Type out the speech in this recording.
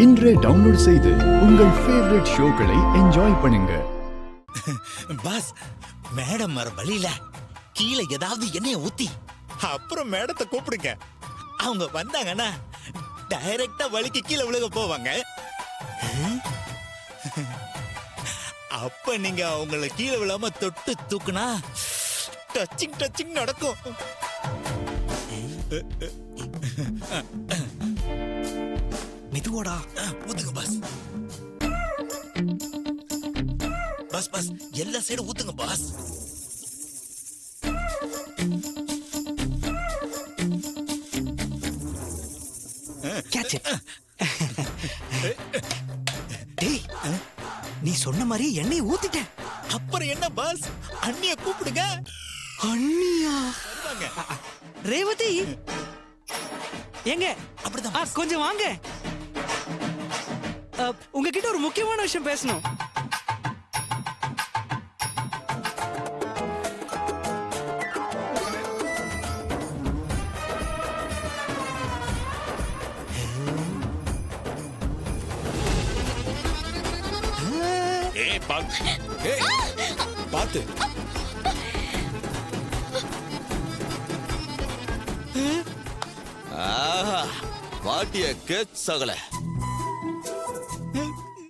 இன்றே டவுன்லோட் செய்து உங்கள் ஃபேவரட் ஷோக்களை என்ஜாய் பண்ணுங்க. பாஸ், மேடம் வர வழியில கீழே ஏதாவது எண்ணெயை ஊத்தி அப்புறம் மேடத்தை கூப்பிடுங்க. அவங்க வந்தாங்கன்னா டைரக்டா வலிக்கு கீழே விழுக போவாங்க. அப்ப நீங்க அவங்கள கீழே விழாம தொட்டு தூக்குனா டச்சிங் நடக்கும். மெதுவோடா ஊத்துங்க பாஸ். பாஸ் எல்லா சைடும் ஊத்துங்க பாஸ். நீ சொன்ன மாதிரி எண்ணெய் ஊத்திட்டேன். அப்புறம் என்ன பாஸ், அண்ணிய கூப்பிடுங்க. அண்ணியா? ரேவதி எங்க? அப்படிதான் கொஞ்சம் வாங்க. உங்ககிட்ட ஒரு முக்கியமான விஷயம் பேசணும். பாத்து வாட்டிய கேட் சகல